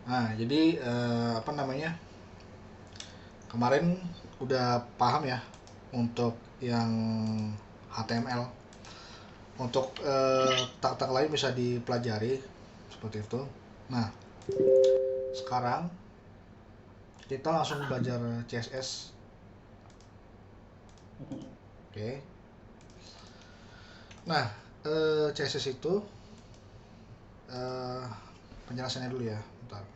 Nah, jadi apa namanya? Kemarin udah paham ya untuk yang HTML. Untuk tak-tak lain bisa dipelajari seperti itu. Nah, sekarang kita langsung belajar CSS. Oke. Nah, CSS itu eh, penjelasannya dulu ya, bentar.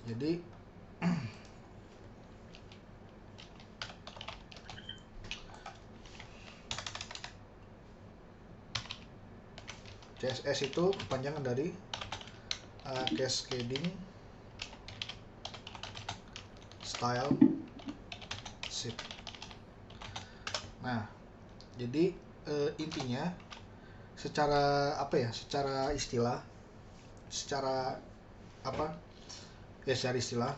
Jadi CSS itu kepanjangan dari Cascading Style Sheet. Nah, jadi intinya secara apa ya? Secara istilah, secara apa? Ya secara istilah,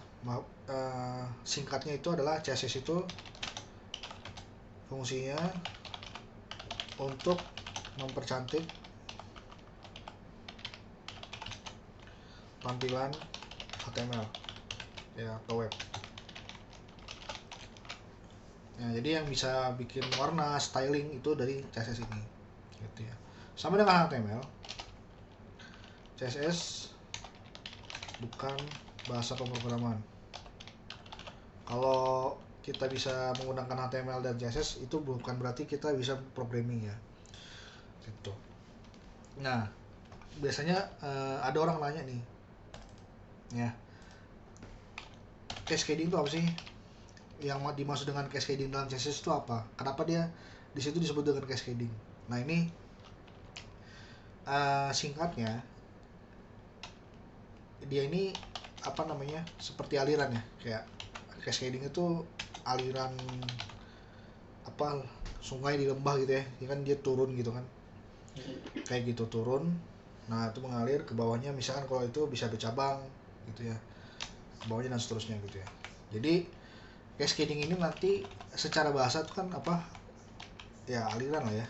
singkatnya itu adalah CSS itu fungsinya untuk mempercantik tampilan HTML ya atau web. Nah, jadi yang bisa bikin warna, styling itu dari CSS ini, gitu ya. Sama dengan HTML, CSS bukan bahasa pemrograman. Kalau kita bisa menggunakan HTML dan CSS itu bukan berarti kita bisa programming ya, gitu. Nah, biasanya ada orang nanya nih, ya, cascading itu apa sih? Yang dimaksud dengan cascading dalam CSS itu apa? Kenapa dia di situ disebut dengan cascading? Nah, ini singkatnya dia ini apa namanya? Seperti aliran ya, kayak cascading itu aliran apa sungai di lembah gitu ya. Ini kan dia turun gitu kan. Kayak gitu turun. Nah, itu mengalir ke bawahnya, misalkan kalau itu bisa bercabang gitu ya. Ke bawahnya dan seterusnya gitu ya. Jadi cascading ini nanti secara bahasa itu kan apa? Ya aliran lah ya.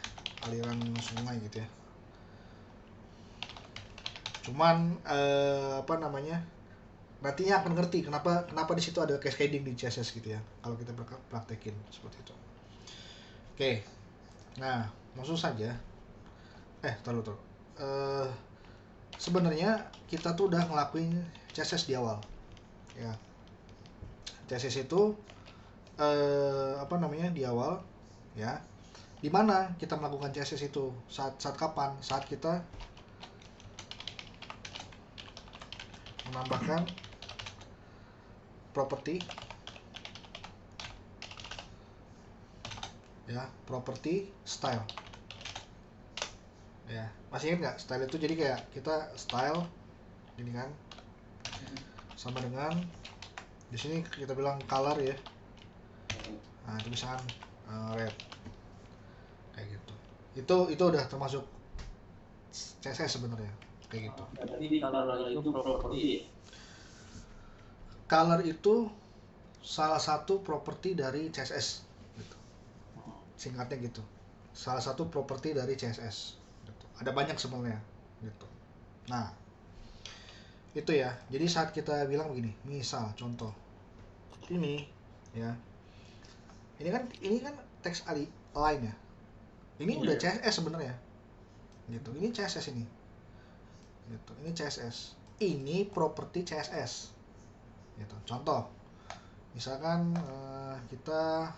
Aliran sungai gitu ya. Cuman apa namanya? Nantinya akan ngerti kenapa kenapa di situ ada cascading di CSS gitu ya. Kalau kita praktekin seperti itu. Oke. Nah, maksud saja taruh taruh. Eh Sebenarnya kita tuh udah ngelakuin CSS di awal. Ya. CSS itu apa namanya di awal ya. Di mana kita melakukan CSS itu? Saat kapan? Saat kita menambahkan properti ya, properti style. Ya, masih ingat nggak style itu? Jadi kayak kita style ini kan sama dengan di sini kita bilang color ya. Nah, itu misalkan red kayak gitu. Itu udah termasuk CSS sebenarnya kayak gitu. Berarti kalau itu properti. Color itu salah satu properti dari CSS gitu. Singkatnya gitu. Salah satu properti dari CSS gitu. Ada banyak sebenarnya gitu. Nah, itu ya. Jadi saat kita bilang begini, misal contoh ini ya. Ini kan teks line ya. Ini udah Iya. CSS sebenarnya gitu. Ini CSS ini gitu. Ini CSS. Ini properti CSS gitu. Contoh misalkan kita,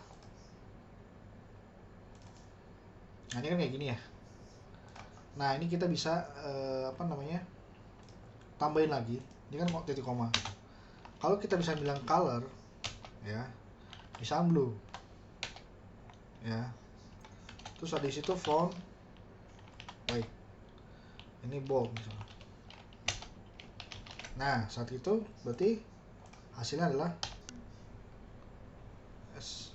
nah ini kan kayak gini ya. Nah ini kita bisa apa namanya, tambahin lagi. Ini kan titik koma. Kalau kita bisa bilang color ya, misalkan blue ya, terus ada di situ font white, ini bold misalnya. Nah saat itu berarti hasilnya adalah S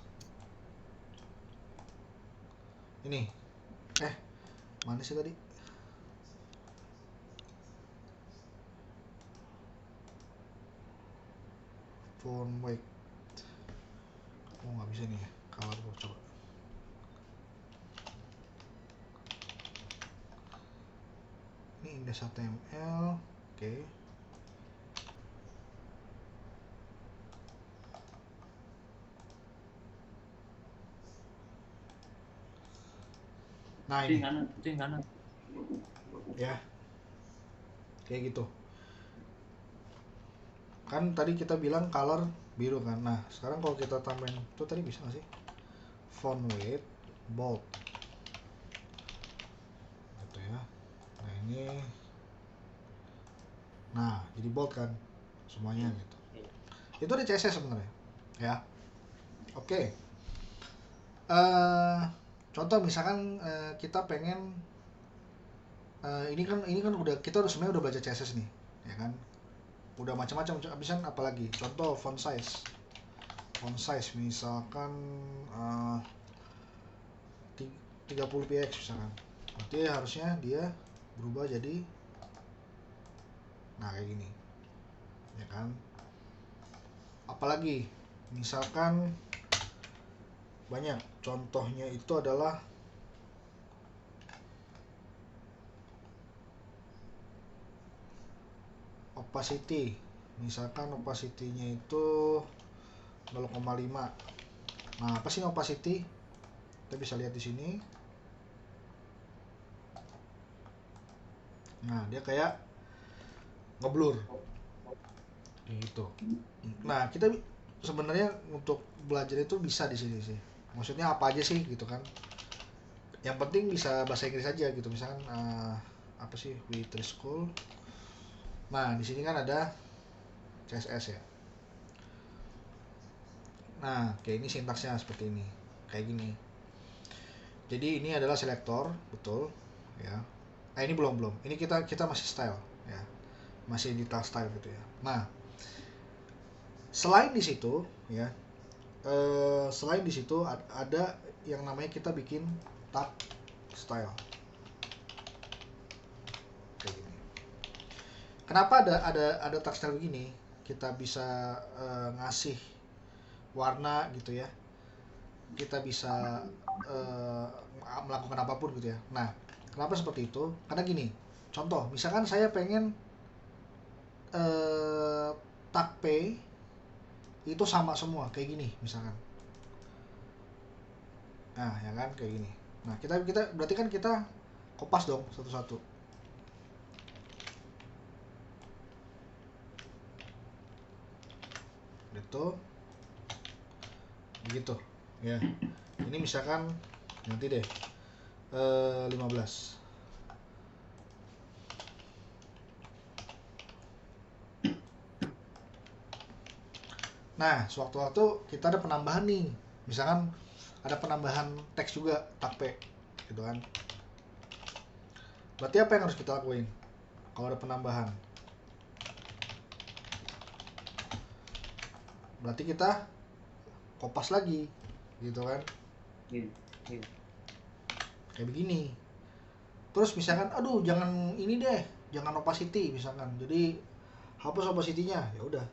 ini. Mana sih tadi? Font white. Oh nggak bisa nih ya. Color coba. Ini index HTML. Oke. Nah Itu ini yang kanan, itu yang kanan. ya, kayak gitu kan. Tadi kita bilang color biru kan. Nah sekarang kalau kita tambahin itu, tadi bisa nggak sih font weight bold gitu ya. Nah ini, nah jadi bold kan semuanya gitu. Itu di CSS sebenarnya ya. Oke. Contoh misalkan kita pengen ini kan udah, kita udah sebenarnya udah belajar CSS nih ya kan, udah macam-macam. Abisan apalagi contoh font size misalkan 30 px misalkan, berarti harusnya dia berubah jadi, nah kayak gini ya kan. Apalagi misalkan banyak contohnya itu adalah opacity. Misalkan opacity-nya itu 0,5. Nah apa sih opacity? Kita bisa lihat di sini. Nah dia kayak ngeblur gitu. Nah kita sebenarnya untuk belajar itu bisa di sini sih, maksudnya apa aja sih gitu kan, yang penting bisa bahasa Inggris aja gitu. Misalkan apa sih we school. Nah di sini kan ada CSS ya. Nah kayak ini sintaksnya seperti ini, kayak gini. Jadi ini adalah selektor, betul ya. Ini belum, ini kita masih style ya, masih di style gitu ya. Nah selain di situ ya, selain di situ ada yang namanya kita bikin tag style kayak gini. Kenapa ada tag style begini? Kita bisa ngasih warna gitu ya, kita bisa melakukan apapun gitu ya. Nah kenapa seperti itu? Karena gini, contoh misalkan saya pengen tag P itu sama semua kayak gini misalkan. Nah ya kan kayak gini. Nah kita berarti kan kita kopas dong satu-satu gitu, begitu ya. Ini misalkan nanti deh 15. Nah sewaktu-waktu kita ada penambahan nih, misalkan ada penambahan teks juga tag P gitu kan. Berarti apa yang harus kita lakuin kalau ada penambahan? Berarti kita kopas lagi gitu kan, kayak begini. Terus misalkan aduh jangan ini deh, jangan opacity misalkan, jadi hapus opacity-nya, ya udah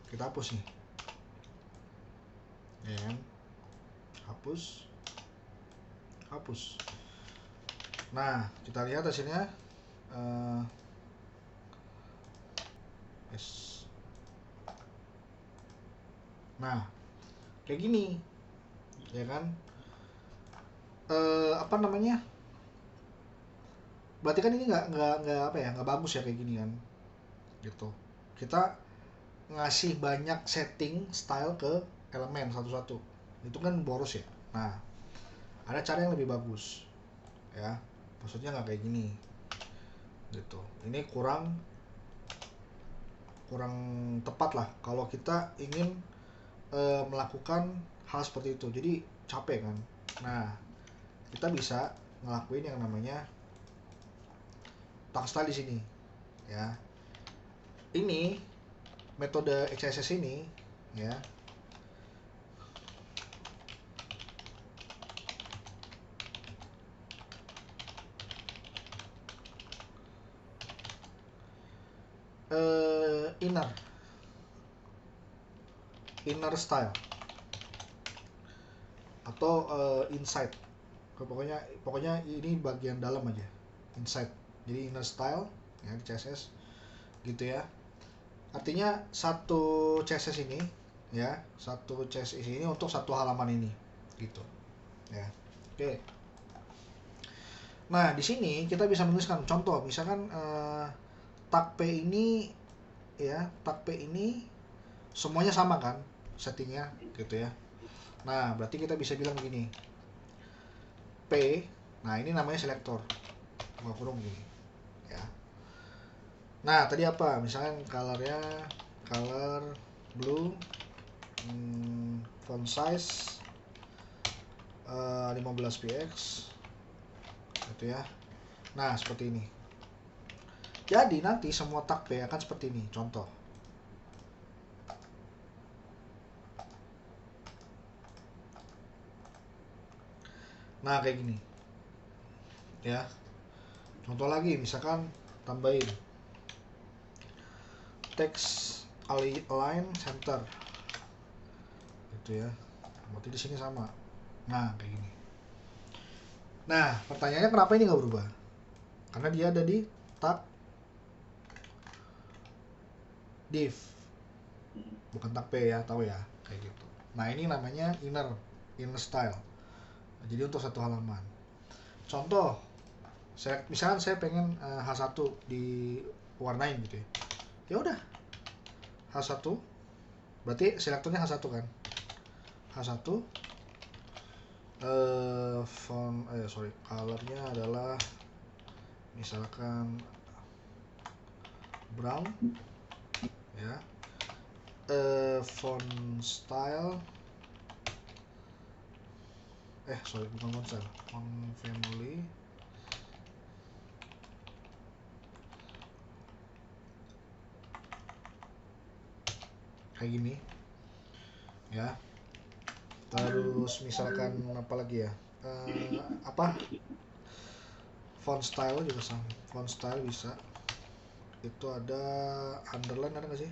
kita hapus nih ya kan, hapus. Nah kita lihat hasilnya. Yes. Nah kayak gini ya kan. Apa namanya, berarti kan ini nggak apa ya, nggak bagus ya kayak gini kan gitu. Kita ngasih banyak setting style ke elemen satu-satu, itu kan boros ya. Nah ada cara yang lebih bagus ya, maksudnya nggak kayak gini gitu. Ini kurang tepat lah kalau kita ingin melakukan hal seperti itu, jadi capek kan. Nah kita bisa ngelakuin yang namanya tag style di sini ya. Ini metode XSS ini ya, inner style atau inside. Pokoknya ini bagian dalam aja, inside. Jadi inner style ya di CSS gitu ya. Artinya satu CSS ini ya, satu CSS ini untuk satu halaman ini gitu ya. Oke. Nah, di sini kita bisa menuliskan contoh, misalkan tag P ini ya, tag P ini semuanya sama kan settingnya gitu ya. Nah, berarti kita bisa bilang gini, P, nah ini namanya selektor, buka kurung gini ya. Nah, tadi apa? Misalkan colornya color blue, font size 15px gitu ya. Nah, seperti ini. Jadi nanti semua tag P akan seperti ini, contoh. Nah, kayak gini. Ya. Contoh lagi, misalkan tambahin text align center. Gitu ya. Berarti di sini sama. Nah, kayak gini. Nah, pertanyaannya kenapa ini nggak berubah? Karena dia ada di tab div. Bukan tab P ya, tahu ya, kayak gitu. Nah, ini namanya inner style. Jadi untuk satu halaman. Contoh, misalkan saya pengen H1 diwarnain gitu ya. Ya udah, H1 berarti selektornya H1 kan. H1 colornya adalah misalkan brown ya. Font style bukan font style, font family kayak gini ya. Terus misalkan apa lagi ya, font style juga sama, font style bisa. Itu ada underline, ada nggak sih?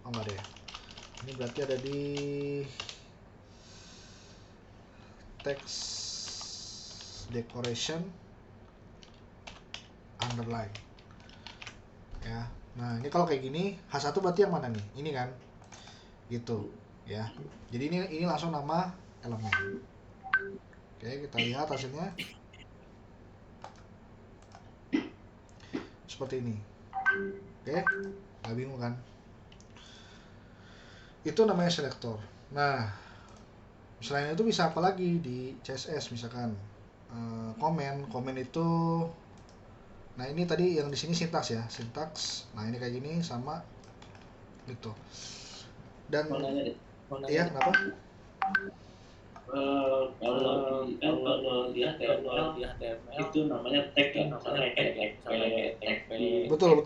Oh, nggak ada ya. Ini berarti ada di text decoration underline ya. Nah, ini kalau kayak gini H1 berarti yang mana nih? Ini kan gitu ya. Jadi ini langsung nama elemen. Oke, kita lihat hasilnya seperti ini. Oke, nggak bingung kan? Itu namanya selektor. Nah, selain itu bisa apa lagi di CSS, misalkan komen itu. Nah, ini tadi yang di sini sintaks ya, sintaks. Nah, ini kayak gini sama gitu. Dan iya, kenapa? Kalau di HTML itu namanya tag kan, misalnya tag P. Betul.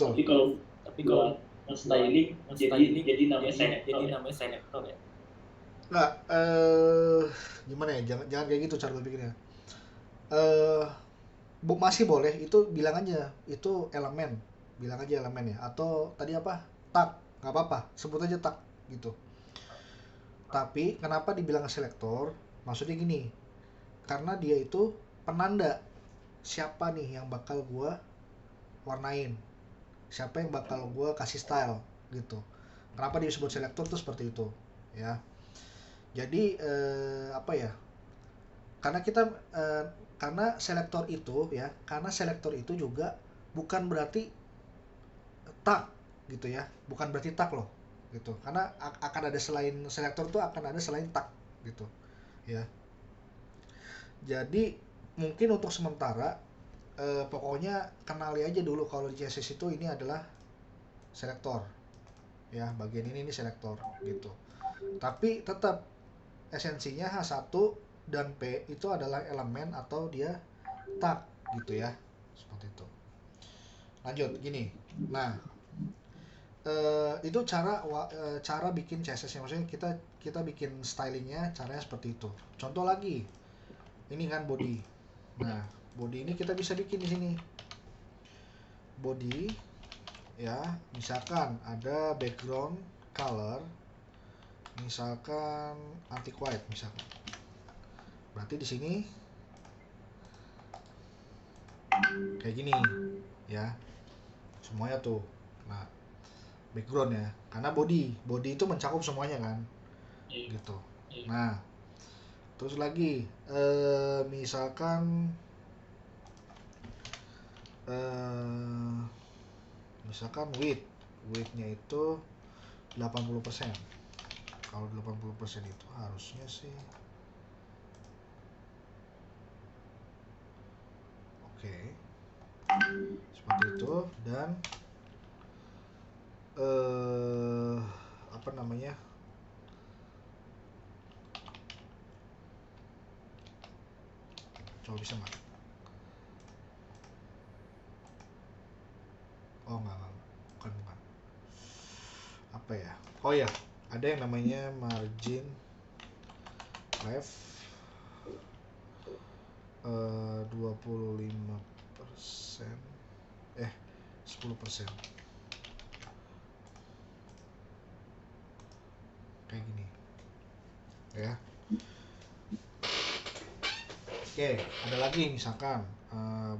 Tapi kalau styling jadi namanya selektor ya. Nggak, gimana ya? Jangan kayak gitu cara berpikirnya. Masih boleh itu, bilang aja itu elemen, bilang aja elemen ya. Atau tadi apa? Tag, nggak apa-apa, sebut aja tag gitu. Tapi kenapa dibilang selektor? Maksudnya gini, karena dia itu penanda siapa nih yang bakal gua warnain, siapa yang bakal gua kasih style gitu. Kenapa disebut selektor tuh seperti itu ya. Jadi apa ya? Karena kita karena selektor itu juga bukan berarti tag gitu ya, bukan berarti tag loh gitu. Karena akan ada selain selektor tuh, akan ada selain tag gitu ya. Jadi mungkin untuk sementara pokoknya kenali aja dulu kalau di CSS itu ini adalah selektor ya, bagian ini selektor gitu. Tapi tetap esensinya H1 dan P itu adalah elemen atau dia tag gitu ya, seperti itu. Lanjut gini. Nah, itu cara bikin CSS-nya, maksudnya kita bikin stylingnya caranya seperti itu. Contoh lagi, ini kan body. Nah, body ini kita bisa bikin di sini. Body ya, misalkan ada background color, misalkan anti white misalkan. Berarti di sini kayak gini ya. Semuanya tuh. Nah, background ya, karena body itu mencakup semuanya kan gitu. Nah, terus lagi misalkan Misalkan widthnya itu 80%. Kalau 80% itu harusnya sih oke. Seperti itu. Dan apa namanya, coba bisa nggak? Oh nggak, bukan. Apa ya? Oh ya, ada yang namanya margin left 25%, 10%, kayak gini ya. Oke, ada lagi misalkan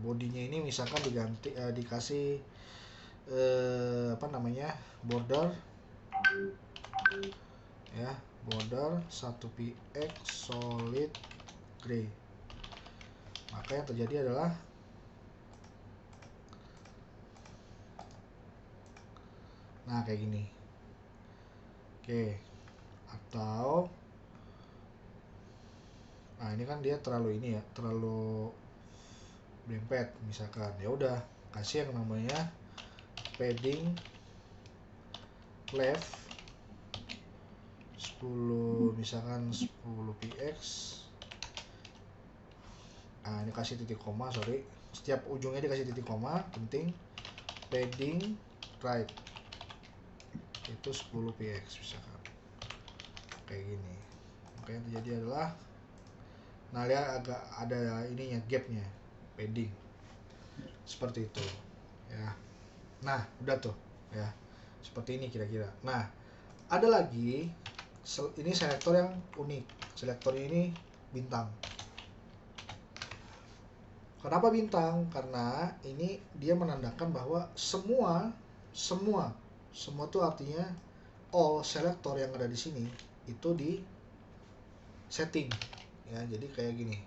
bodinya ini misalkan diganti dikasih apa namanya, border ya, border 1px solid gray. Maka yang terjadi adalah nah kayak gini. Oke, atau nah ini kan dia terlalu ini ya, terlalu blempet misalkan. Ya udah, kasih yang namanya padding left 10, misalkan 10px. Nah ini kasih titik koma, sorry, setiap ujungnya dikasih titik koma, penting. Padding right itu 10px misalkan, kayak gini. Maka yang terjadi adalah nah lihat agak ada ininya, gapnya, padding seperti itu ya. Nah udah tuh ya, seperti ini kira-kira. Nah ada lagi ini selektor yang unik. Selektor ini bintang. Kenapa bintang? Karena ini dia menandakan bahwa semua tuh artinya all selektor yang ada di sini itu di setting ya. Jadi kayak gini,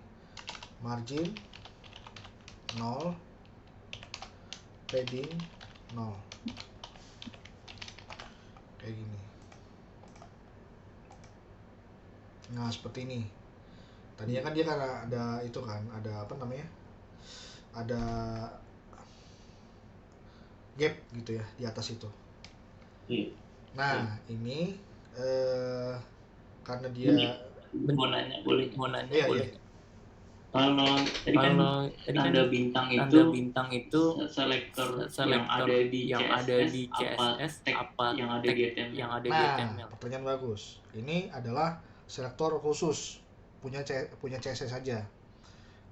margin 0, padding 0, kayak gini. Nah seperti ini. Tadinya kan dia karena ada itu kan, ada apa namanya, ada gap gitu ya di atas itu. Nah ini karena dia mau nanya boleh? Iya. Kalau tadi kan tanda bintang itu selektor yang ada di CSS apa yang ada di HTML? Nah, pertanyaan bagus. Ini adalah selektor khusus punya CSS saja.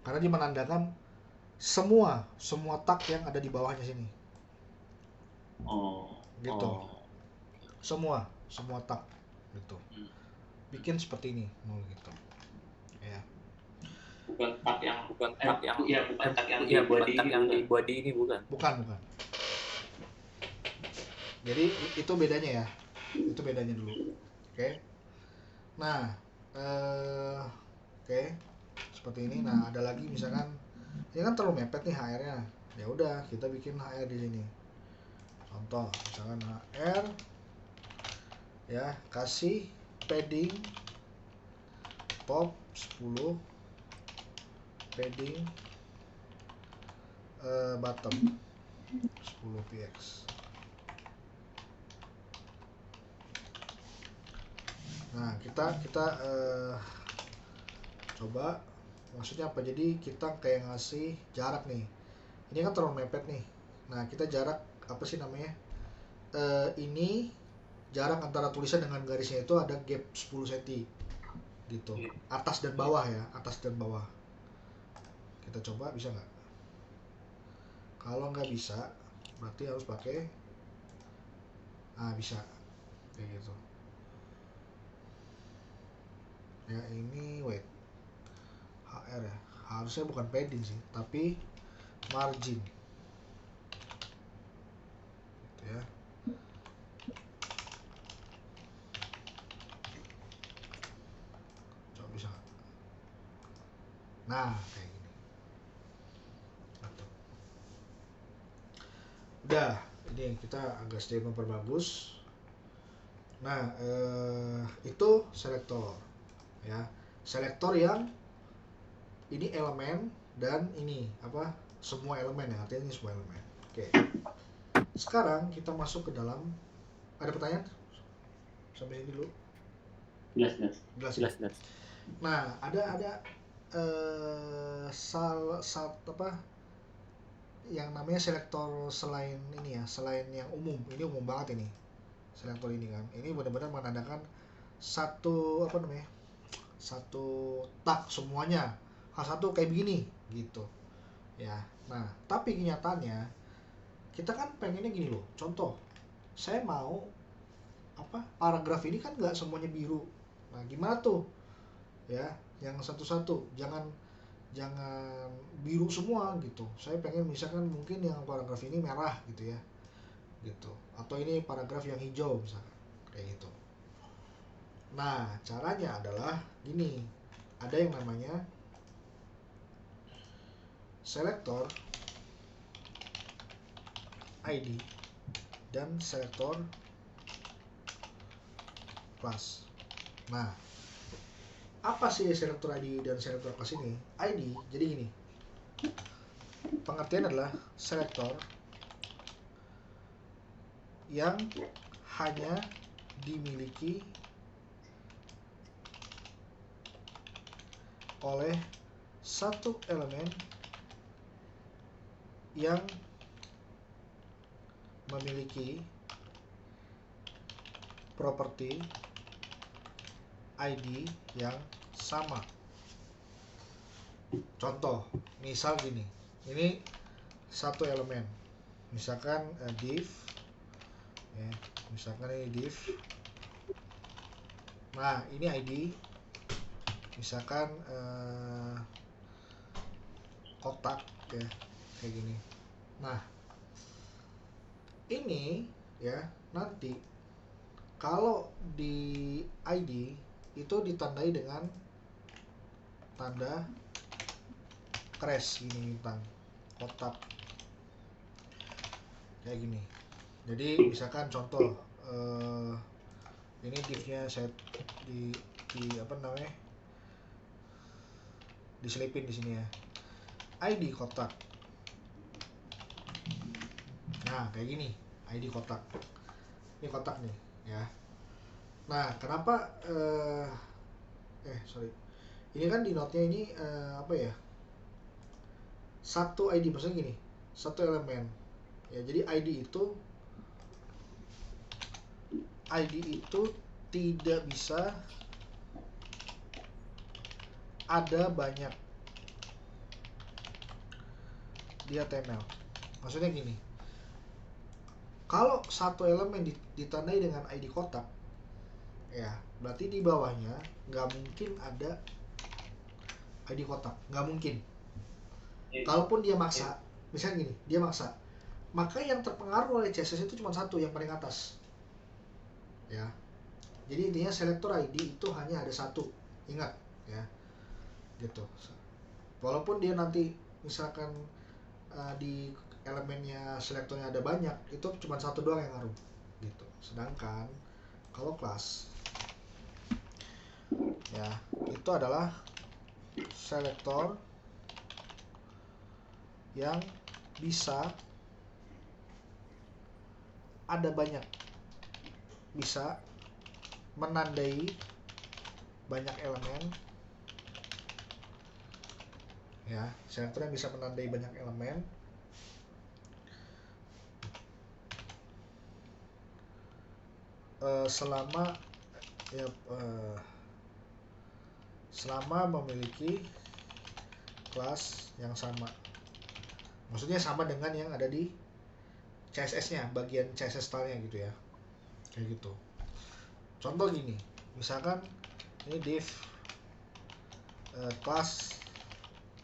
Karena dia menandakan semua tag yang ada di bawahnya sini. Gitu. Semua tag gitu. Bikin seperti ini mau gitu. Ya. Bukan tag yang di body ini bukan. Bukan. Jadi itu bedanya ya. Itu bedanya dulu. Oke. Nah, oke. Seperti ini. Nah, ada lagi misalkan ini kan terlalu mepet nih HR-nya. Ya udah, kita bikin HR di sini. Contoh, misalkan HR ya, kasih padding top 10, padding bottom 10px. Nah, kita coba maksudnya apa? Jadi kita kayak ngasih jarak nih. Ini kan terlalu mepet nih. Nah, kita jarak apa sih namanya? Ini jarak antara tulisan dengan garisnya itu ada gap 10 cm gitu. Atas dan bawah ya, atas dan bawah. Kita coba bisa nggak? Kalau nggak bisa, berarti harus pakai bisa kayak gitu. Ya ini wait, HR ya, harusnya bukan padding sih, tapi margin gitu ya. Coba bisa nggak? Nah kayak gini. Satu. Ya, ini kita agak sedikit memperbagus. Nah, itu selektor ya. Selektor yang ini elemen dan ini apa? Semua elemen ya, artinya ini semua elemen. Oke. Sekarang kita masuk ke dalam, ada pertanyaan? Sampai ini dulu. Jelas. Nah, ada apa yang namanya selektor selain ini ya, selain yang umum. Ini umum banget ini. Selektor ini kan. Ini benar-benar menandakan satu apa namanya? Satu tag semuanya. Hal satu kayak begini gitu. Ya. Nah, tapi kenyataannya kita kan pengennya gini loh. Contoh, saya mau apa? Paragraf ini kan nggak semuanya biru. Nah, gimana tuh? Ya, yang satu-satu. Jangan biru semua gitu. Saya pengen misalkan mungkin yang paragraf ini merah gitu ya. Gitu. Atau ini paragraf yang hijau misalkan. Kayak gitu. Nah, caranya adalah gini. Ada yang namanya selektor ID dan selektor class. Nah, apa sih selektor ID dan selektor class ini? ID, jadi gini. Pengertian adalah selektor yang hanya dimiliki oleh satu elemen yang memiliki properti ID yang sama. Contoh, misal gini. Ini satu elemen. Misalkan div ya, misalkan ini div. Nah, ini ID. Misalkan kotak ya, kayak gini. Nah, ini ya nanti kalau di ID itu ditandai dengan tanda crash gini, bintang kotak kayak gini. Jadi misalkan contoh ini divnya saya di apa namanya, diselipin di sini ya, ID kotak. Nah, kayak gini, ID kotak. Ini kotak nih ya. Nah, kenapa sorry. Ini kan di note-nya ini apa ya? Satu ID, maksudnya gini, satu elemen. Ya, jadi ID itu tidak bisa ada banyak di HTML. Maksudnya gini, kalau satu elemen ditandai dengan ID kotak, ya berarti di bawahnya nggak mungkin ada ID kotak, nggak mungkin. Kalaupun dia maksa, misalnya gini, dia maksa, maka yang terpengaruh oleh CSS itu cuma satu, yang paling atas. Ya, jadi intinya selektor ID itu hanya ada satu, ingat ya, gitu. Walaupun dia nanti misalkan di elemennya selektornya ada banyak, itu cuma satu doang yang ngaruh gitu. Sedangkan kalau kelas ya, itu adalah selektor yang bisa ada banyak, bisa menandai banyak elemen ya. Selektor yang bisa menandai banyak elemen selama ya selama memiliki kelas yang sama. Maksudnya sama dengan yang ada di CSS-nya, bagian CSS style-nya gitu ya. Kayak gitu. Contoh gini, misalkan ini div class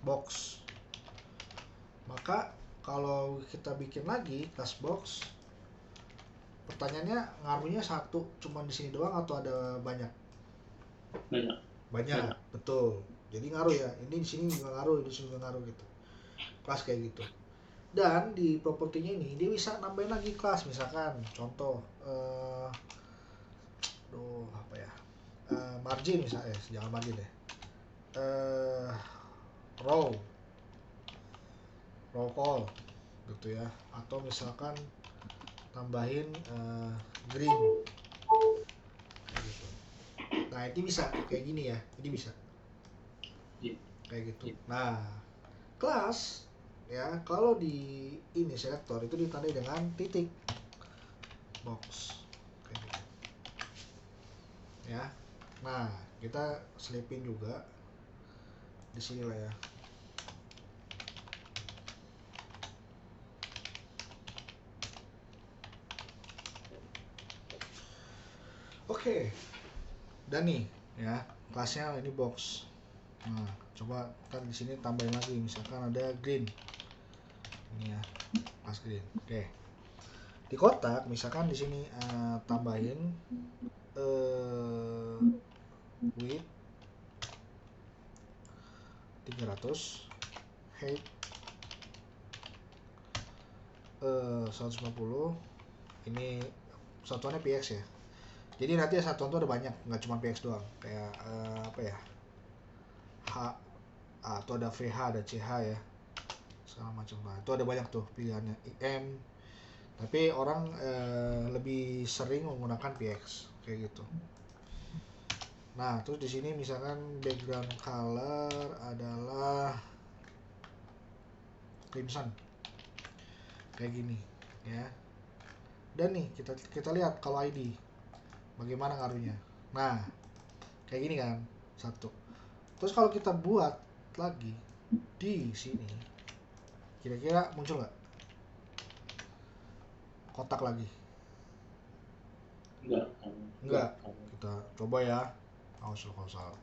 box. Maka kalau kita bikin lagi class box, pertanyaannya ngaruhnya satu cuma di sini doang atau ada banyak? Banyak. Betul. Jadi ngaruh ya. Ini di sini juga ngaruh, di sini juga ngaruh gitu. Kelas kayak gitu. Dan di propertinya ini dia bisa nambahin lagi kelas, misalkan contoh apa ya, margin misalnya, jangan margin deh, row call gitu ya, atau misalkan tambahin green kayak gitu. Nah ini bisa kayak gini ya, ini bisa kayak gitu. Nah kelas ya, kalau di ini selektor itu ditandai dengan titik box kayak gitu ya. Nah kita selipin juga di sini lah ya. Oke, dan nih ya kelasnya ini box. Nah coba kan di sini tambahin lagi, misalkan ada green ini ya, kelas green. Oke, di kotak misalkan di sini tambahin width 300, height 150. Ini satuannya px ya, jadi nanti satuan tuh ada banyak, nggak cuma px doang, kayak apa ya, h atau ada vh, ada ch ya, segala macam. Nah itu ada banyak tuh pilihannya, im, tapi orang lebih sering menggunakan px kayak gitu. Nah terus di sini misalkan background color adalah crimson kayak gini ya. Dan nih kita lihat kalau ID bagaimana ngaruhnya. Nah kayak gini kan, satu. Terus kalau kita buat lagi di sini, kira-kira muncul nggak kotak lagi? Enggak. Kita coba ya. Awas lo kalau salah.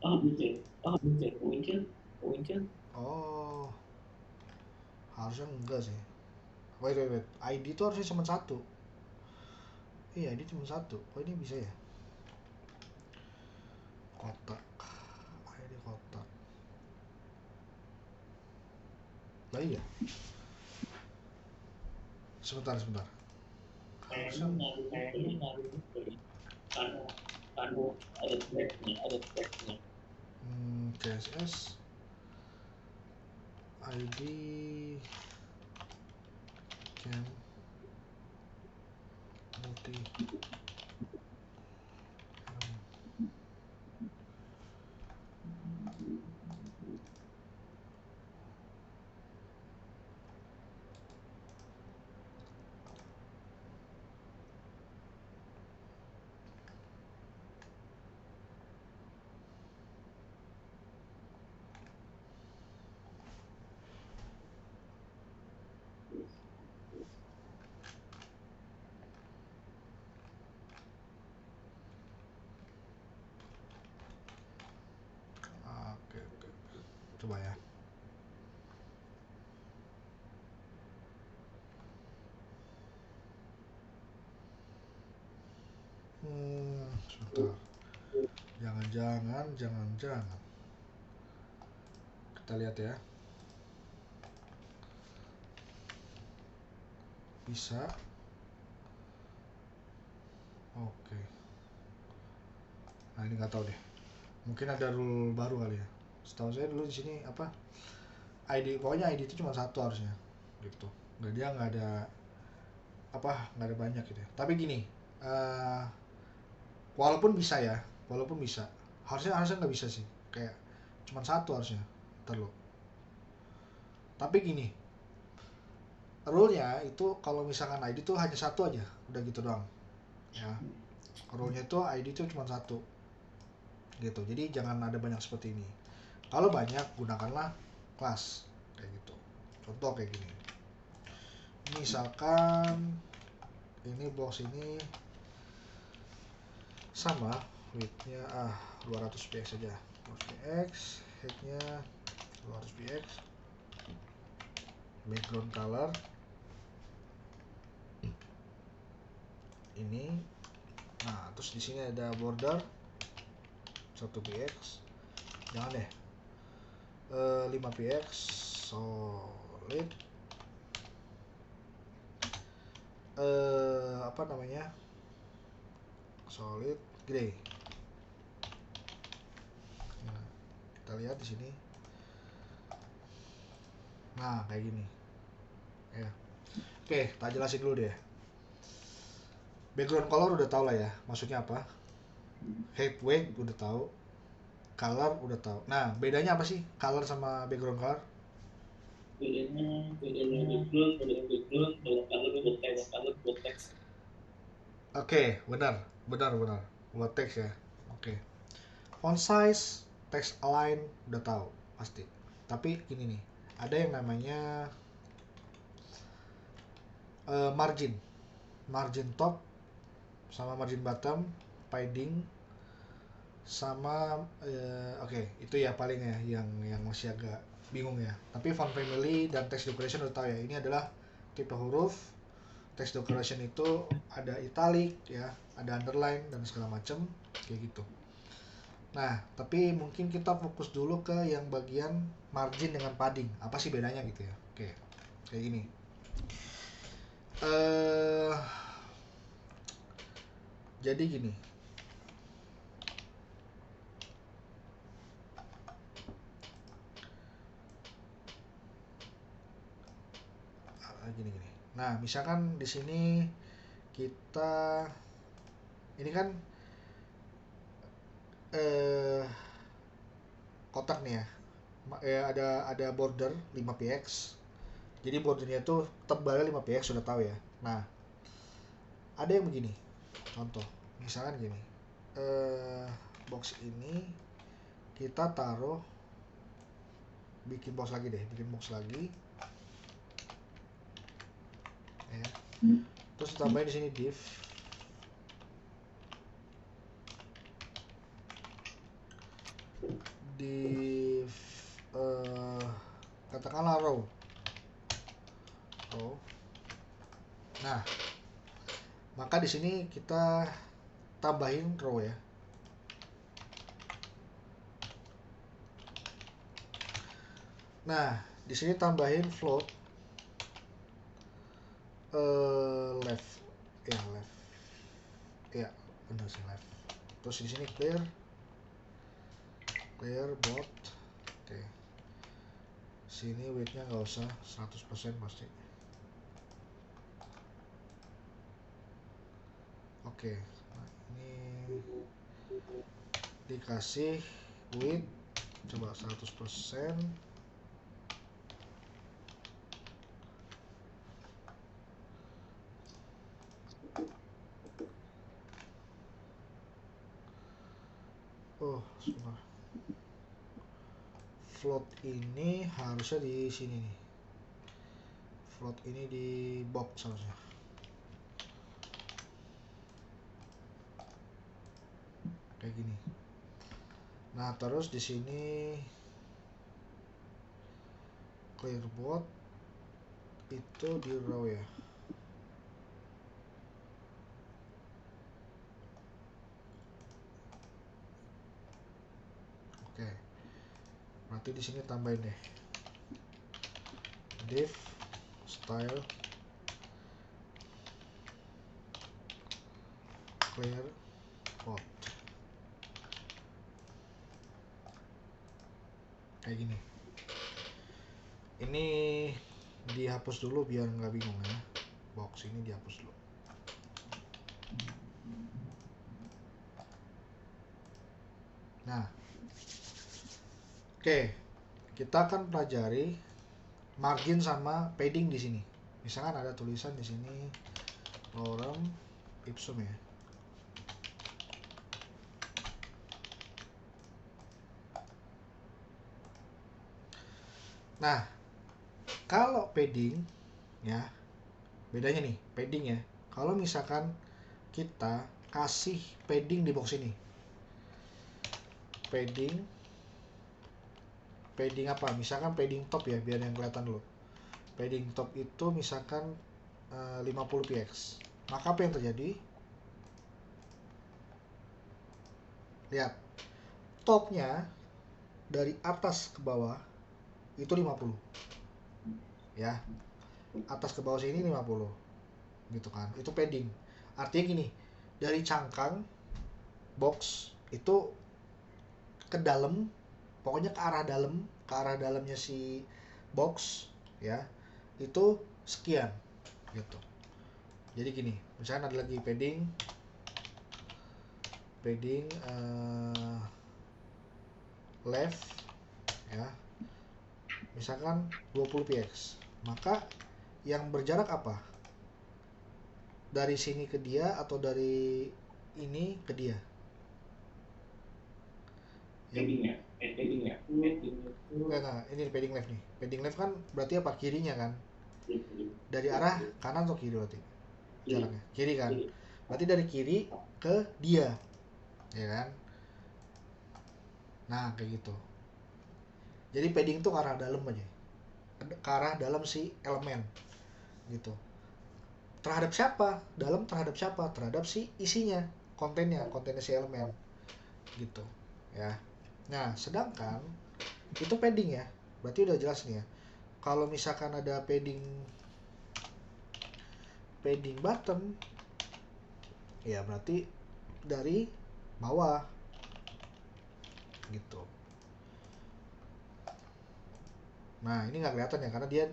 Muncul. Oh, harusnya enggak sih. Wait. ID itu harusnya cuma satu. Iya, ID cuma satu. Kok ini bisa ya? Kotak. ID kotak. Lah iya. Sebentar. Harusnya Karena ada tracknya. CSS ID can multi oke. Coba ya. Sebentar. Jangan. Kita lihat ya. Bisa. Oke. Nah ini nggak tahu deh. Mungkin ada rule baru kali ya. Setahu saya dulu di sini apa? Pokoknya ID itu cuma satu harusnya. Gitu. Dan dia nggak ada banyak gitu ya. Tapi gini, walaupun bisa, harusnya nggak bisa sih, kayak cuma satu harusnya. Terlalu. Tapi gini, rule-nya itu kalau misalkan ID itu hanya satu aja, udah gitu doang ya. Rule-nya itu ID itu cuma satu gitu, jadi jangan ada banyak seperti ini. Kalau banyak, gunakanlah kelas kayak gitu. Contoh kayak gini, misalkan ini box ini sama width-nya 200 px saja, 200 px, height-nya 200 px, background color ini. Nah terus di sini ada border 1 px, jangan deh 5 px, solid apa namanya, solid gray. Nah, kita lihat di sini. Nah, kayak gini ya. Oke, tak jelasin dulu deh. Background color udah tau lah ya, maksudnya apa. Height weight udah tahu, color udah tahu. Nah, bedanya apa sih color sama background color? Bedanya background, color buat teks. Oke, benar buat teks ya. Oke. Font size, text align udah tahu pasti. Tapi gini nih, ada yang namanya margin top sama margin bottom, padding sama oke, itu ya paling ya yang masih agak bingung ya. Tapi font family dan text decoration udah tahu ya. Ini adalah tipe huruf. Text decoration itu ada italic ya, ada underline dan segala macam kayak gitu. Nah, tapi mungkin kita fokus dulu ke yang bagian margin dengan padding. Apa sih bedanya gitu ya? Oke, kayak gini. Jadi gini. Gini. Nah, misalkan di sini kita ini kan kotak nih ya. Ada border 5px. Jadi bordernya tuh tebalnya 5px, sudah tahu ya. Nah, ada yang begini. Contoh, misalkan gini. Box ini kita taruh, bikin box lagi ya. Terus tambahin di sini div katakanlah row. Nah, maka di sini kita tambahin row ya. Nah, di sini tambahin float left. Ya, benar sih left. Terus di sini clear both. Oke. Sini width-nya nggak usah 100% pasti. Oke. Nah, ini dikasih width coba 100%. Sebentar. Float ini harusnya di sini nih. Float ini di box harusnya. Kayak gini. Nah, terus di sini clear both itu di row ya. Oke. Berarti di sini tambahin deh. Div style clear both. Kayak gini. Ini dihapus dulu biar nggak bingung ya. Box ini dihapus dulu. Nah, oke, kita akan pelajari margin sama padding di sini. Misalkan ada tulisan di sini lorem ipsum ya. Nah, kalau padding ya, bedanya nih, padding ya. Kalau misalkan kita kasih padding di box ini. Padding apa? Misalkan padding top ya, biar yang kelihatan dulu. Padding top itu misalkan 50px. Maka apa yang terjadi? Lihat, topnya dari atas ke bawah itu 50. ya. Atas ke bawah sini 50 gitu kan. Itu padding. Artinya gini, dari cangkang box itu ke dalam, pokoknya ke arah dalamnya si box ya, itu sekian gitu. Jadi gini, misalnya ada lagi padding left ya, misalkan 20 px, maka yang berjarak apa? Dari sini ke dia atau dari ini ke dia? Padding ya. Nah, ini padding left nih. Padding left kan berarti apa? Kirinya kan? Dari arah kanan atau kiri berarti? Jaraknya kiri kan? Berarti dari kiri ke dia, ya kan? Nah, kayak gitu. Jadi padding tuh ke arah dalam aja, ke arah dalam si elemen gitu. Terhadap siapa? Dalam terhadap siapa? Terhadap si isinya, kontennya si elemen gitu ya. Nah, sedangkan itu padding ya, berarti udah jelas nih ya. Kalau misalkan ada padding bottom ya, berarti dari bawah gitu. Nah, ini nggak kelihatan ya karena dia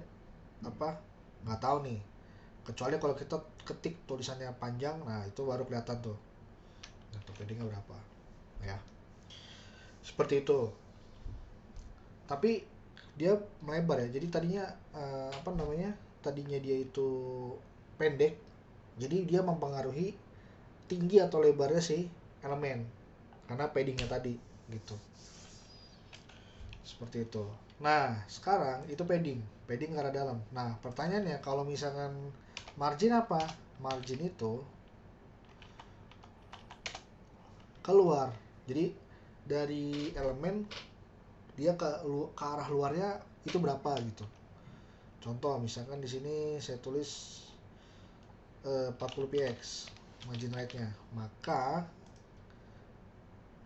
apa, nggak tahu nih, kecuali kalau kita ketik tulisannya panjang, nah itu baru kelihatan tuh paddingnya berapa ya, seperti itu. Tapi dia melebar ya, jadi tadinya tadinya dia itu pendek, jadi dia mempengaruhi tinggi atau lebarnya si elemen karena paddingnya tadi gitu, seperti itu. Nah, sekarang itu padding ke arah dalam. Nah, pertanyaannya kalau misalkan margin apa? Margin itu keluar. Jadi dari elemen dia ke arah luarnya itu berapa gitu. Contoh misalkan di sini saya tulis 40 px margin right-nya. Maka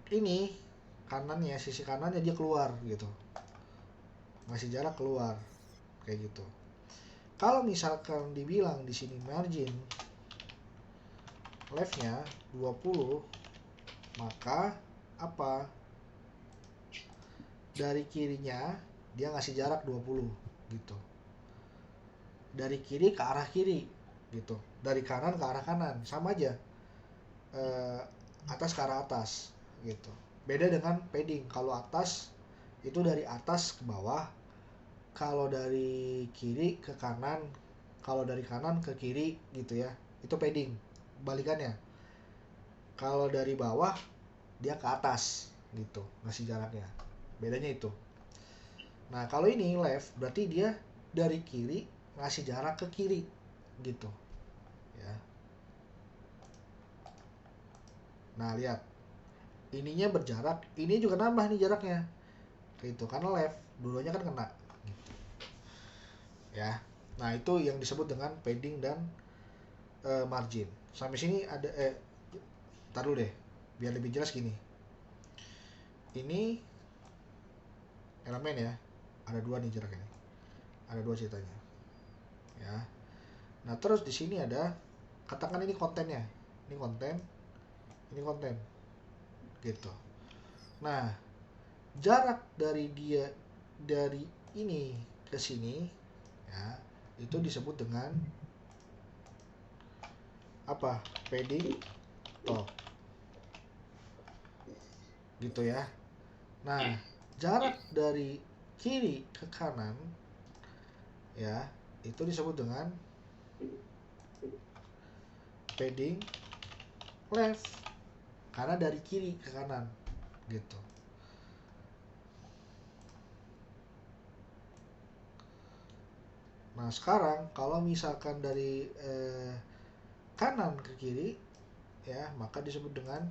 ini kanannya, sisi kanannya dia keluar gitu. Masih jarak keluar kayak gitu. Kalau misalkan dibilang di sini margin left-nya 20, maka apa? Dari kirinya dia ngasih jarak 20 gitu. Dari kiri ke arah kiri gitu. Dari kanan ke arah kanan, sama aja. Atas ke arah atas gitu. Beda dengan padding. Kalau atas itu dari atas ke bawah, kalau dari kiri ke kanan, kalau dari kanan ke kiri gitu ya, itu padding. Balikannya, kalau dari bawah dia ke atas gitu, ngasih jaraknya. Bedanya itu. Nah, kalau ini left berarti dia dari kiri ngasih jarak ke kiri gitu ya. Nah, lihat, ininya berjarak, ini juga nambah nih jaraknya gitu, karena left dulunya kan kena gitu ya. Nah, itu yang disebut dengan padding dan margin. Sampai sini ada taruh deh biar lebih jelas gini. Ini elemen ya, ada dua nih jarak ini, ada dua ceritanya ya. Nah, terus di sini ada, katakan ini kontennya, ini konten gitu. Nah, jarak dari dia dari ini ke sini ya, itu disebut dengan apa? Padding top gitu ya. Nah, jarak dari kiri ke kanan ya, itu disebut dengan padding left karena dari kiri ke kanan gitu. Nah, sekarang kalau misalkan dari kanan ke kiri ya, maka disebut dengan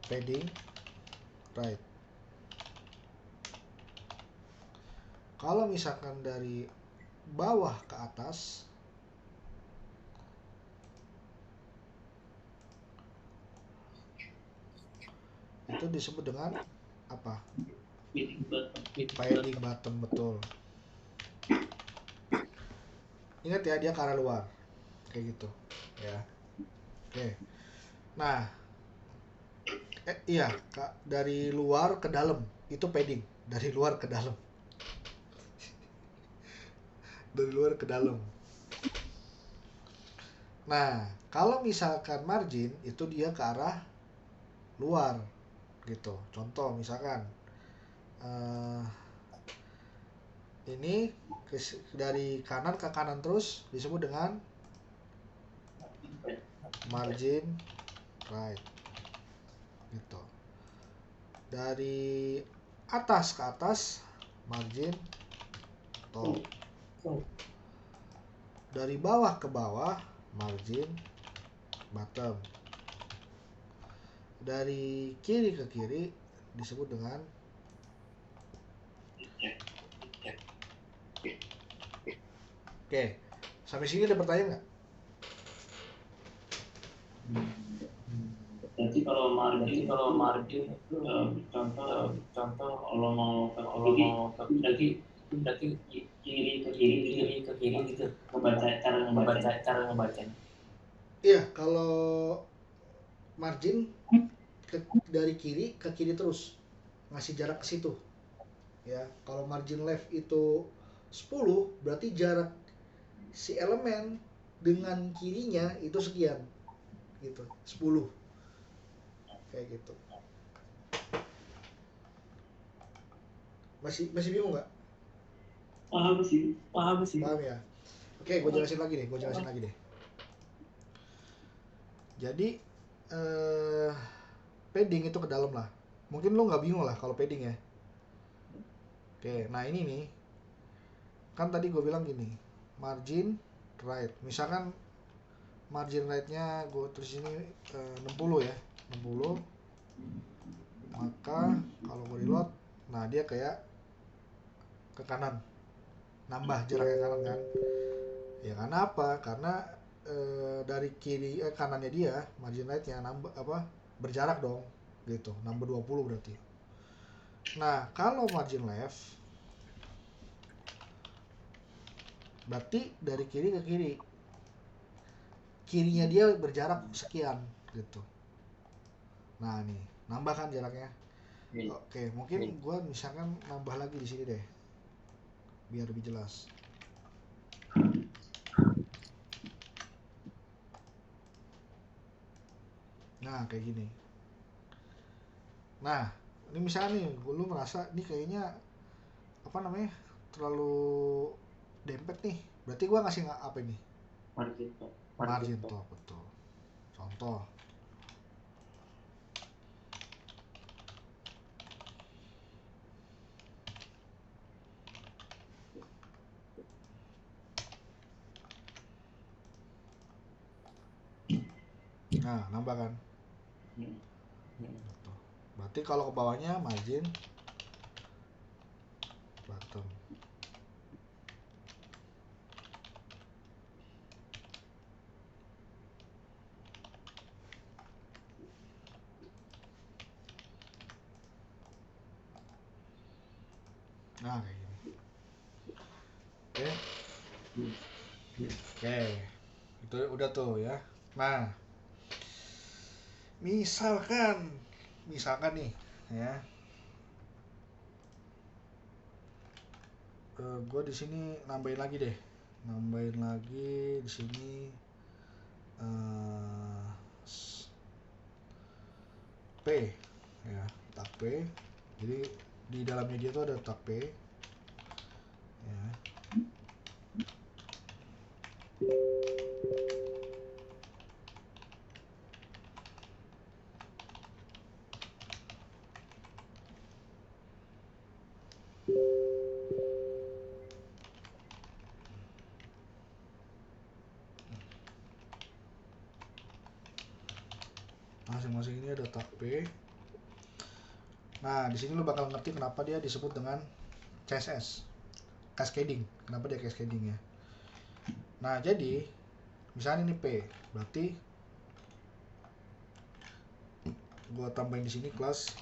padding right. Kalau misalkan dari bawah ke atas itu disebut dengan apa? Padding bottom, betul. ingat ya, dia ke arah luar kayak gitu ya. Oke. Nah, iya Kak, dari luar ke dalam itu padding, dari luar ke dalam. Dari luar ke dalam. Nah, kalau misalkan margin itu dia ke arah luar gitu. Contoh misalkan ini dari kanan ke kanan terus disebut dengan margin right gitu. Dari atas ke atas margin top. Dari bawah ke bawah margin bottom. Dari kiri ke kiri disebut dengan Oke, sampai sini ada pertanyaan nggak? Jadi kalau margin itu contoh kalau mau ke kiri berarti kiri ke kiri gitu. Cara ngebacanya. Iya, kalau margin dari kiri ke kiri terus ngasih jarak ke situ. Ya, kalau margin left itu 10, berarti jarak si elemen dengan kirinya itu sekian. Gitu, 10. Kayak gitu. Masih bingung nggak? Paham sih. Paham ya? Oke, gue jelasin lagi deh. Jadi padding itu ke dalam lah. Mungkin lo nggak bingung lah kalau padding ya. Oke, nah ini nih. Kan tadi gue bilang gini, margin right. Misalkan margin right-nya gue tulis ini 60 ya. 60. Maka kalau gue reload, nah dia kayak ke kanan. Nambah jarak ke kanan kan. Ya karena apa? Karena dari kiri kanannya dia, margin right-nya nambah berjarak dong gitu. Nambah 20 berarti. Nah, kalau margin left berarti dari kiri ke kiri. Kirinya dia berjarak sekian gitu. Nah, nih, nambah kan jaraknya. Oke, mungkin gue misalkan nambah lagi di sini deh. Biar lebih jelas. Nah, kayak gini. Nah, ini misalnya nih, lu merasa ini kayaknya terlalu dempet nih. Berarti gue ngasih apa ini? Margin top, betul. Contoh. Nah, nambah kan? Gitu. Berarti kalau ke bawahnya margin bottom. Nah, kayak gini. Oke. Itu udah tuh ya. Nah, misalkan nih ya. Gue di sini nambahin lagi deh. Di sini P ya, tag P. Jadi di dalamnya dia tuh ada tag P ya. Masing-masing ini ada tag P. Nah, di sini lo bakal ngerti kenapa dia disebut dengan CSS, cascading. Kenapa dia cascading ya? Nah, jadi misalnya ini P, berarti gua tambahin di sini kelas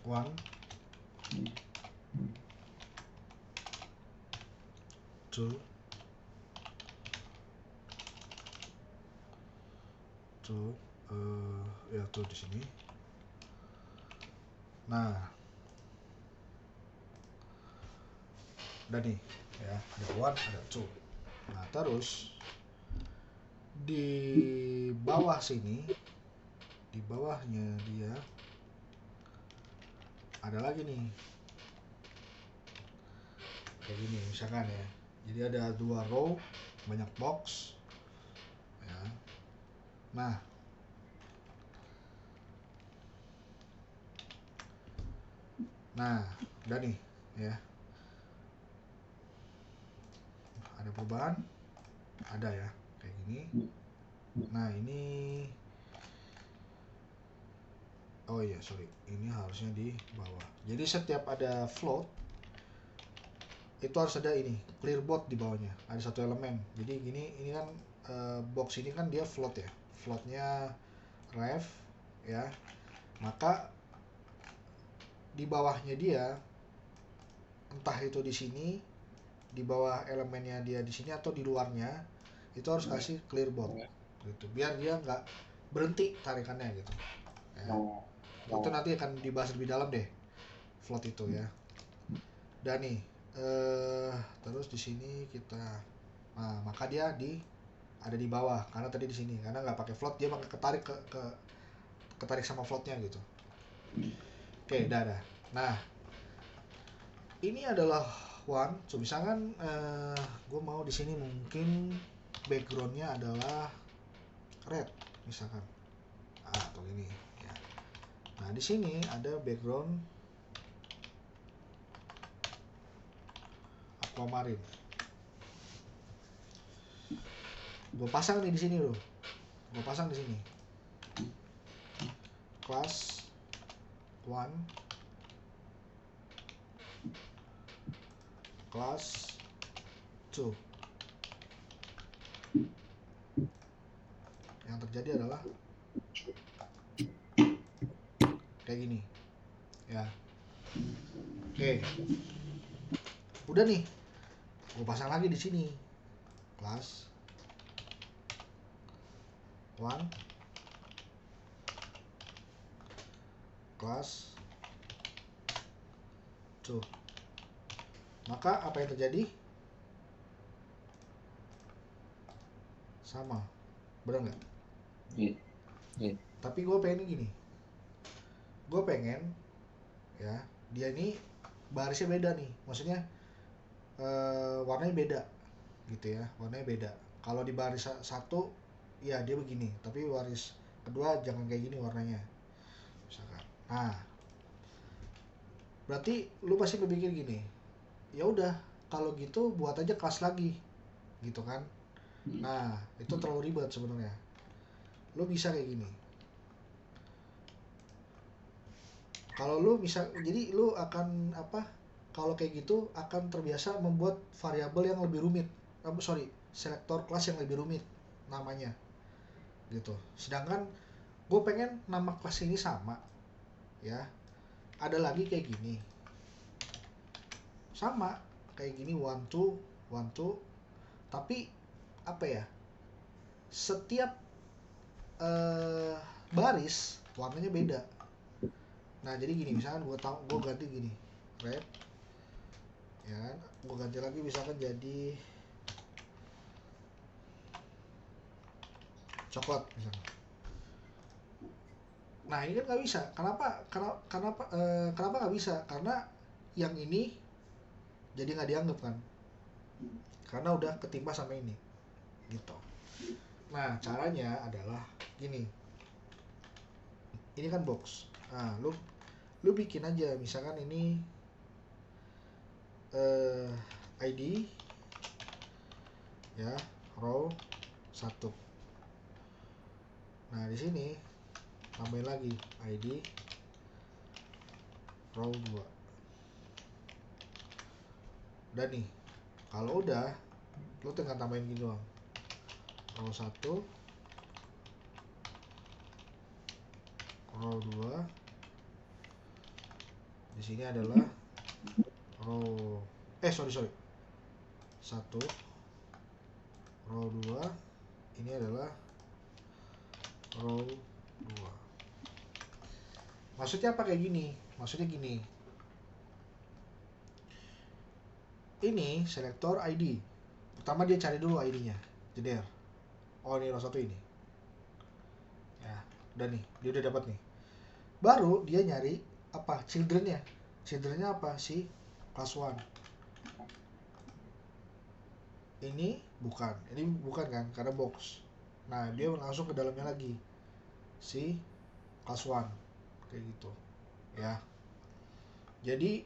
1, 2, tuh ya tuh di sini. Nah, udah nih ya, ada 1 ada 2. Nah terus di bawah sini, di bawahnya dia ada lagi nih kayak gini misalkan ya. Jadi ada 2 row, banyak box ya. Nah udah nih ya, ada perubahan, ada ya kayak gini. Nah ini, oh iya sorry, ini harusnya di bawah. Jadi setiap ada float itu harus ada ini clear board di bawahnya, ada satu elemen. Jadi gini, ini kan box ini kan dia float ya, floatnya ref ya, maka di bawahnya dia, entah itu di sini di bawah elemennya dia di sini atau di luarnya, itu harus kasih clear board gitu, biar dia nggak berhenti tarikannya gitu ya. Itu nanti akan dibahas lebih dalam deh float itu ya. Dan nih terus di sini kita, nah maka dia ada di bawah karena tadi di sini, karena nggak pakai float dia bakal ketarik sama floatnya gitu. Oke, dah. Nah ini adalah 1. So misalkan gue mau di sini mungkin backgroundnya adalah red misalkan, atau ini ya. Nah di sini ada background aquamarine. Gue pasang nih di sini loh, gue pasang di sini class 1, class 2. Yang terjadi adalah kayak gini ya. Oke, udah nih, gue pasang lagi di sini class 1, class 2. Maka apa yang terjadi? Sama, bener nggak? Iya. Tapi gue pengen gini, gue pengen ya dia ini barisnya beda nih, maksudnya warnanya beda gitu ya, warnanya beda. Kalau di baris 1 ya dia begini, tapi baris kedua jangan kayak gini warnanya misalkan. Nah berarti lu pasti berpikir gini, ya udah kalau gitu buat aja kelas lagi gitu kan. Nah itu terlalu ribet sebenarnya. Lu bisa kayak gini, kalau lu bisa, jadi lu akan apa, kalau kayak gitu akan terbiasa membuat variabel yang lebih rumit, selektor kelas yang lebih rumit namanya gitu. Sedangkan gue pengen nama kelas ini sama ya, ada lagi kayak gini sama kayak gini 1 2 1 2, tapi apa ya, setiap baris warnanya beda. Nah jadi gini, misalkan gue ganti gini red ya kan, gue ganti lagi misalkan jadi coklat misalkan. Nah ini kan nggak bisa. Kenapa nggak bisa? Karena yang ini jadi nggak dianggap kan, karena udah ketimpa sama ini gitu. Nah caranya adalah gini, ini kan box. Nah lu bikin aja misalkan ini ID ya row 1. Nah di sini tambahin lagi ID row 2. Udah nih, kalau udah lu tinggal tambahin gini doang, row 1 row 2. Di sini adalah row 1 row 2, ini adalah row 2. Maksudnya apa kayak gini? Maksudnya gini. Ini selektor ID. Pertama dia cari dulu ID-nya. Jeder. Oh, ini row 1 ini. Ya, udah nih. Dia udah dapat nih. Baru dia nyari apa? Children-nya. Children-nya apa? Si class 1. Ini bukan kan? Karena box. Nah, dia langsung ke dalamnya lagi. Si class 1. Kayak gitu. Ya. Jadi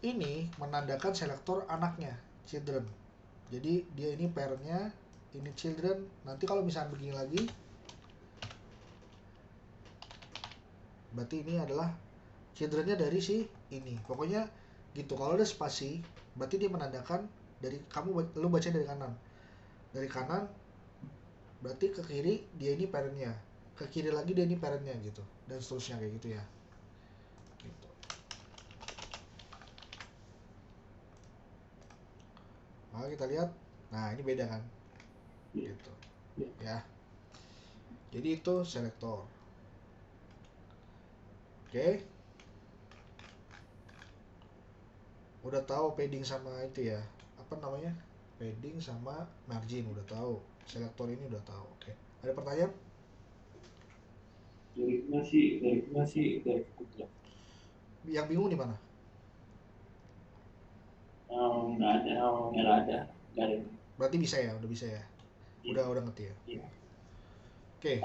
ini menandakan selektor anaknya, children. Jadi dia ini parent-nya, ini children. Nanti kalau misalnya begini lagi, berarti ini adalah children-nya dari si ini. Pokoknya gitu. Kalau ada spasi, berarti dia menandakan dari lu baca dari kanan. Dari kanan berarti ke kiri dia ini parent-nya. Ke kiri lagi dia ini parent-nya gitu. Dan seterusnya kayak gitu ya. Gitu. Maka kita lihat, nah ini beda kan, gitu, ya. Jadi itu selektor. Oke. Udah tahu padding sama itu ya, apa namanya, padding sama margin udah tahu. Selektor ini udah tahu. Oke. Ada pertanyaan? Dari masih. Yang bingung di mana? Nggak ada. Berarti bisa ya, udah bisa ya. Udah ngerti ya. Iya. Oke.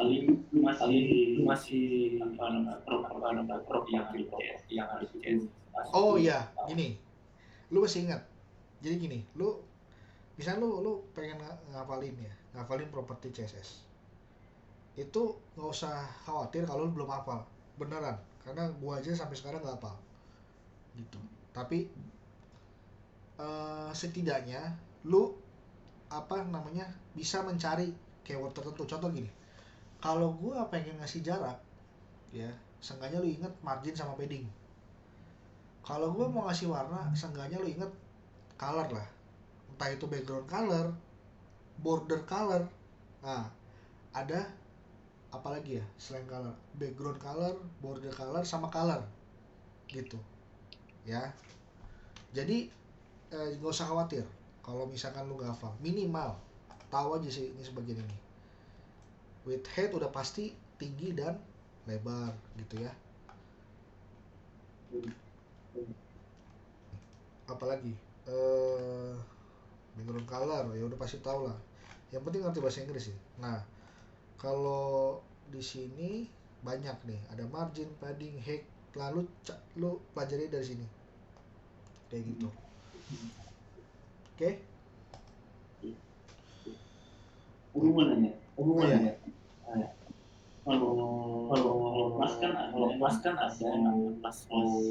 Masih prop yang ada di CS. Oh iya, gini. Lu masih ingat. Jadi gini, misalnya lu pengen ngafalin properti CSS. Itu nggak usah khawatir kalau lu belum hafal. Beneran. Karena gua aja sampai sekarang nggak hafal. Gitu. Tapi setidaknya lu bisa mencari keyword tertentu. Contoh gini, kalau gue pengen ngasih jarak ya, seenggaknya lu inget margin sama padding. Kalau gue mau ngasih warna, seenggaknya lu inget color lah, entah itu background color, border color. Nah, ada apa lagi ya selain color? Background color, border color, sama color gitu ya. Jadi gak usah khawatir kalau misalkan lu gak hafal. Minimal tahu aja sih ini sebagian ini. Width height udah pasti tinggi dan lebar gitu ya. Apalagi background color ya udah pasti tahu lah. Yang penting ngerti bahasa Inggris sih. Nah, kalau di sini banyak nih, ada margin, padding, height. Lalu lu pelajari dari sini. Kayak gitu. Oke? Hubungannya. Kalau kelas kan ada kelas nafas. Oh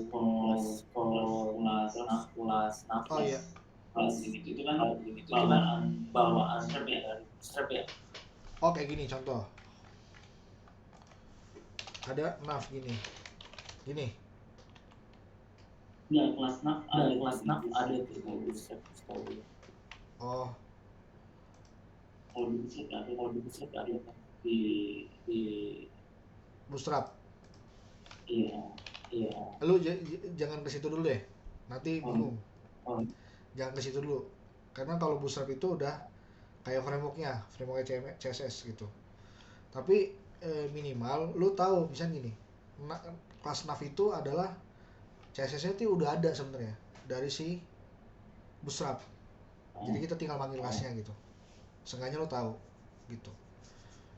iya. Kelas itu kan bawaan strap ya. Oh kayak gini contoh. Ada nav gini. Ya, kelas nav ada tuh strap. Oh. Kalau di strap ada di Bootstrap. Iya. Lu jangan ke situ dulu deh. Nanti bingung. Jangan ke situ dulu. Karena kalau Bootstrap itu udah kayak frameworknya CSS gitu. Tapi minimal lu tahu misalnya gini. Kelas nav itu adalah CSS-nya itu udah ada sebenarnya dari si Bootstrap. Jadi kita tinggal panggil kelasnya gitu. Seenggaknya lu tahu gitu.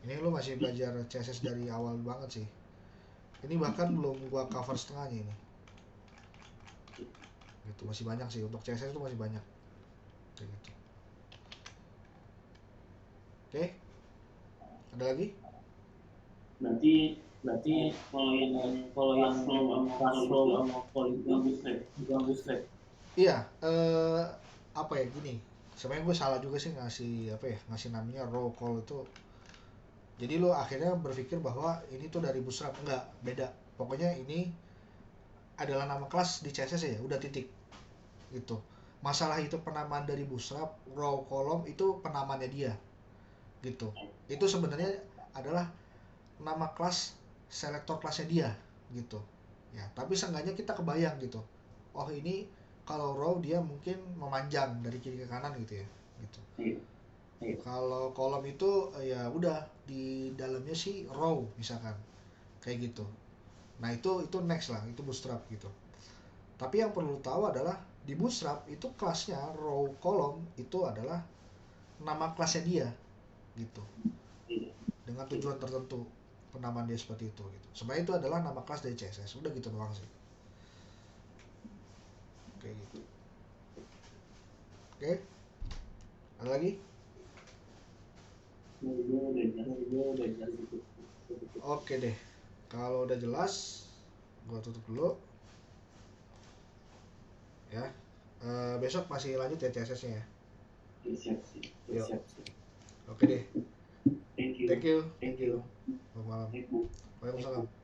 Ini lu masih belajar CSS dari awal banget sih. Ini bahkan belum gua cover setengahnya ini. Gitu, masih banyak sih untuk CSS itu masih banyak. Kayak gitu. Oke. Ada lagi? Berarti kalau yang flow sama polygon bootstrap. Iya, apa ya gini. Sebenarnya gue salah juga sih ngasih namanya row call itu. Jadi lo akhirnya berpikir bahwa ini tuh dari Bootstrap. Enggak, beda. Pokoknya ini adalah nama kelas di CSS ya, udah titik. Gitu. Masalah itu penamaan dari Bootstrap, row column itu penamaannya dia. Gitu. Itu sebenarnya adalah nama kelas selektor kelasnya dia gitu ya. Tapi seenggaknya kita kebayang gitu, oh ini kalau row dia mungkin memanjang dari kiri ke kanan gitu ya gitu. Kalau kolom itu ya udah di dalamnya sih row misalkan kayak gitu. Nah itu next lah, itu bootstrap gitu. Tapi yang perlu tahu adalah di bootstrap itu kelasnya row kolom itu adalah nama kelasnya dia gitu, dengan tujuan tertentu penamaan dia seperti itu gitu. Sebenarnya itu adalah nama kelas dari CSS, udah gitu doang sih. Kayak gitu. Oke, ada lagi? Oke deh, kalau udah jelas gua tutup dulu ya. Besok masih lanjut ya CSS nya ya. Siap. Oke deh, thank you. Selamat malam. Waalaikumsalam.